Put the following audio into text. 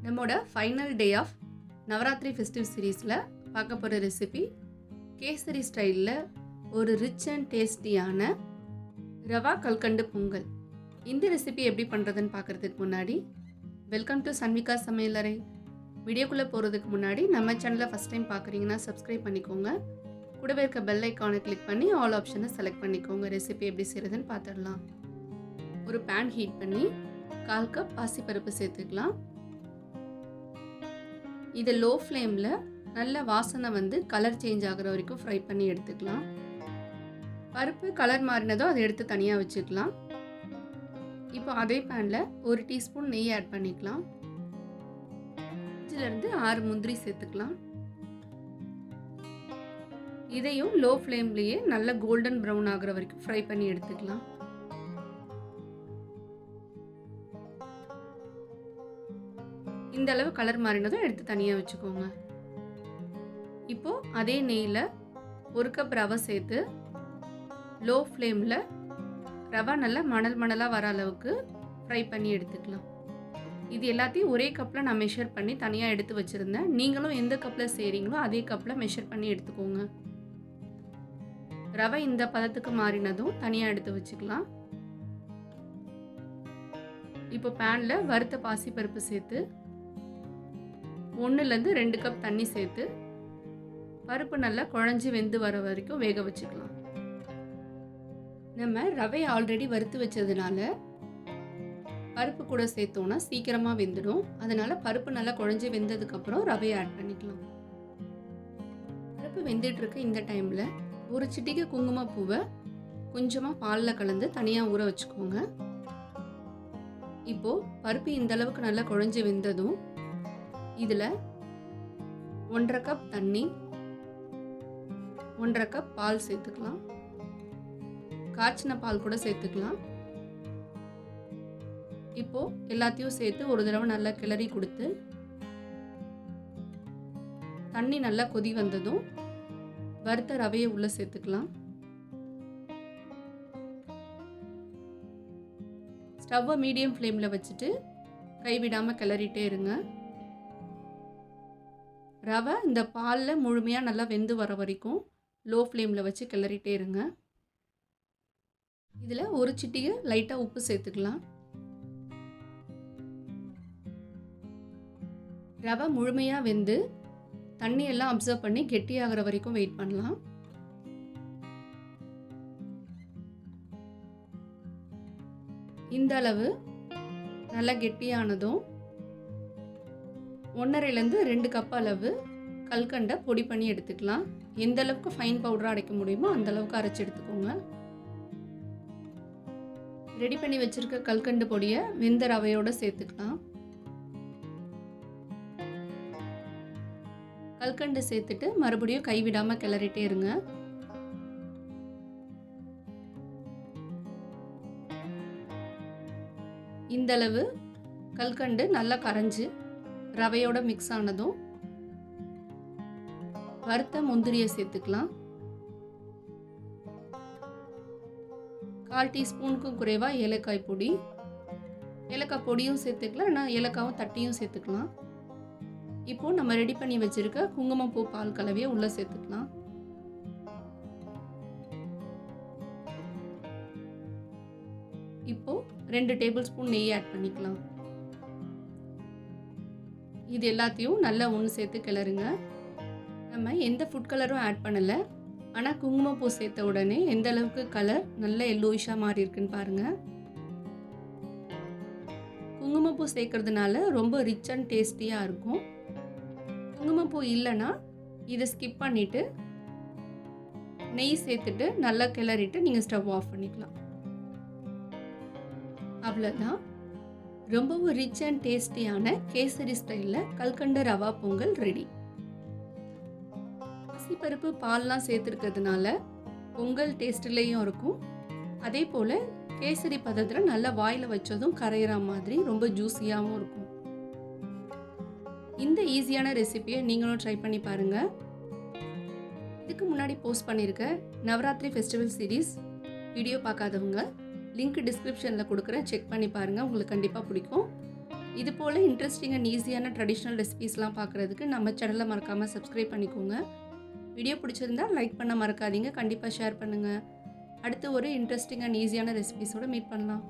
நம்மோட final day of Navratri festive சீரீஸில் பார்க்க போகிற ரெசிபி கேசரி ஸ்டைலில் ஒரு ரிச் அண்ட் டேஸ்டியான ரவா கல்கண்டு பொங்கல். இந்த ரெசிபி எப்படி பண்ணுறதுன்னு பார்க்குறதுக்கு முன்னாடி வெல்கம் டு சன்விகா சமையலறை. வீடியோக்குள்ளே போகிறதுக்கு முன்னாடி நம்ம சேனலை ஃபஸ்ட் டைம் பார்க்குறீங்கன்னா சப்ஸ்கிரைப் பண்ணிக்கோங்க. கூடவே இருக்க பெல் ஐக்கானை கிளிக் பண்ணி ஆல் ஆப்ஷனை செலக்ட் பண்ணிக்கோங்க. ரெசிபி எப்படி செய்கிறதுன்னு பார்த்துடலாம். ஒரு பேன் ஹீட் பண்ணி 1/4 கப் பாசிப்பருப்பு சேர்த்துக்கலாம். இது லோ ஃப்ளேமில் நல்ல வாசனை வந்து கலர் சேஞ்ச் ஆகிற வரைக்கும் ஃப்ரை பண்ணி எடுத்துக்கலாம். பருப்பு கலர் மாறினதோ அதை எடுத்து தனியாக வச்சுக்கலாம். இப்போ அதே பேனில் 1 டீஸ்பூன் நெய் ஆட் பண்ணிக்கலாம். 5லேருந்து 6 முந்திரி சேர்த்துக்கலாம். இதையும் லோ ஃப்ளேம்லேயே நல்ல கோல்டன் ப்ரௌன் ஆகிற வரைக்கும் ஃப்ரை பண்ணி எடுத்துக்கலாம். இந்த அளவு கலர் மாறினதும் எடுத்து தனியாக வச்சுக்கோங்க. இப்போது அதே நெய்யில் 1 கப் ரவை சேர்த்து லோ ஃப்ளேமில் ரவை நல்லா மணலாக வர அளவுக்கு ஃப்ரை பண்ணி எடுத்துக்கலாம். இது எல்லாத்தையும் ஒரே கப்பில் நான் மெஷர் பண்ணி தனியாக எடுத்து வச்சுருந்தேன். நீங்களும் எந்த கப்பில் செய்கிறீங்களோ அதே கப்பில் மெஷர் பண்ணி எடுத்துக்கோங்க. ரவை இந்த பதத்துக்கு மாறினதும் தனியாக எடுத்து வச்சுக்கலாம். இப்போ பேனில் வறுத்த பாசிப்பருப்பு சேர்த்து 1லேருந்து 2 கப் தண்ணி சேர்த்து பருப்பு நல்லா குழஞ்சி வெந்து வர வரைக்கும் வேக வச்சுக்கலாம். நம்ம ரவையை ஆல்ரெடி வறுத்து வச்சதுனால பருப்பு கூட சேர்த்தோன்னா சீக்கிரமாக வெந்துடும். அதனால் பருப்பு நல்லா குழஞ்சி வெந்ததுக்கப்புறம் ரவையை ஆட் பண்ணிக்கலாம். பருப்பு வெந்துட்டுருக்க இந்த டைமில் ஒரு சிட்டிகை குங்குமப்பூவை கொஞ்சமாக பாலில் கலந்து தனியாக ஊற வச்சுக்கோங்க. இப்போது பருப்பு இந்த அளவுக்கு நல்லா குழஞ்சி வெந்ததும் இதில் 1/2 கப் தண்ணி, 1/2 கப் பால் சேர்த்துக்கலாம். காய்ச்சின பால் கூட சேர்த்துக்கலாம். இப்போது எல்லாத்தையும் சேர்த்து ஒரு தடவை நல்லா கிளறி கொடுத்து தண்ணி நல்லா கொதி வந்ததும் வறுத்த ரவையை உள்ளே சேர்த்துக்கலாம். ஸ்டவ்வை மீடியம் ஃப்ளேமில் வச்சுட்டு கைவிடாமல் கிளறிட்டே இருங்க. ரவை இந்த பாலில் முழுமையாக நல்லா வெந்து வர வரைக்கும் லோ ஃப்ளேமில் வச்சு கிளறிட்டே இருங்க. இதில் ஒரு சிட்டிகை லைட்டாக உப்பு சேர்த்துக்கலாம். ரவை முழுமையாக வெந்து தண்ணியெல்லாம் அப்சர்வ் பண்ணி கெட்டியாகிற வரைக்கும் வெயிட் பண்ணலாம். இந்த அளவு நல்லா கெட்டியானதும் 1.5லேருந்து 2 கப் அளவு கல்கண்டை பொடி பண்ணி எடுத்துக்கலாம். எந்த அளவுக்கு ஃபைன் பவுடராக அரைக்க முடியுமோ அந்த அளவுக்கு அரைச்சி எடுத்துக்கோங்க. ரெடி பண்ணி வச்சுருக்க கல்கண்டு பொடியை வெந்த ரவையோடு சேர்த்துக்கலாம். கல்கண்டு சேர்த்துட்டு மறுபடியும் கைவிடாமல் கிளறிட்டே இருங்க. இந்தளவு கல்கண்டு நல்லா கரைஞ்சி ரவையோட மிக்ஸ் ஆனதும் வறுத்த முந்திரியை சேர்த்துக்கலாம். 1/4 டீஸ்பூனுக்கும் குறைவாக ஏலக்காய் பொடி, ஏலக்காய் பொடியும் சேர்த்துக்கலாம். ஆனால் ஏலக்காவும் தட்டியும் சேர்த்துக்கலாம். இப்போது நம்ம ரெடி பண்ணி வச்சுருக்க குங்குமப்பூ பால் கலவையை உள்ளே சேர்த்துக்கலாம். இப்போது 2 டேபிள் ஸ்பூன் நெய் ஆட் பண்ணிக்கலாம். இது எல்லாத்தையும் நல்லா ஒன்று சேர்த்து கிளறுங்க. நம்ம எந்த ஃபுட் கலரும் ஆட் பண்ணலை. ஆனால் குங்குமப்பூ சேர்த்த உடனே எந்த அளவுக்கு கலர் நல்ல எல்லோயிஷாக மாறி இருக்குன்னு பாருங்கள். குங்குமப்பூ சேர்க்கறதுனால ரொம்ப ரிச் அண்ட் டேஸ்டியாக இருக்கும். குங்குமப்பூ இல்லைன்னா இதை ஸ்கிப் பண்ணிவிட்டு நெய் சேர்த்துட்டு நல்லா கிளறிட்டு நீங்கள் ஸ்டவ் ஆஃப் பண்ணிக்கலாம். அவ்வளோதான். ரொம்பவும் ரிச் அண்ட் டேஸ்டியான கேசரி ஸ்டைலில் கல்கண்டு ரவா பொங்கல் ரெடி. பசிப்பருப்பு பால்லாம் சேர்த்துருக்கிறதுனால பொங்கல் டேஸ்ட்லேயும் இருக்கும். அதே போல் கேசரி பதத்தில் நல்லா வாயில் வச்சதும் கரையிற மாதிரி ரொம்ப ஜூஸியாகவும் இருக்கும். இந்த ஈஸியான ரெசிபியை நீங்களும் ட்ரை பண்ணி பாருங்கள். இதுக்கு முன்னாடி போஸ்ட் பண்ணியிருக்க நவராத்திரி ஃபெஸ்டிவல் சீரீஸ் வீடியோ பார்க்காதவங்க லிங்க் டிஸ்கிரிப்ஷனில் கொடுக்குறேன், செக் பண்ணி பாருங்கள். உங்களுக்கு கண்டிப்பாக பிடிக்கும். இது போல் இன்ட்ரெஸ்டிங் அண்ட் ஈஸியான ட்ரெடிஷ்னல் ரெசிபீஸ்லாம் பார்க்குறதுக்கு நம்ம சேனலை மறக்காமல் சப்ஸ்கிரைப் பண்ணிக்கோங்க. வீடியோ பிடிச்சிருந்தா லைக் பண்ண மறக்காதீங்க. கண்டிப்பாக ஷேர் பண்ணுங்கள். அடுத்து ஒரு இன்ட்ரெஸ்டிங் அண்ட் ஈஸியான ரெசிபீஸோடு மீட் பண்ணலாம்.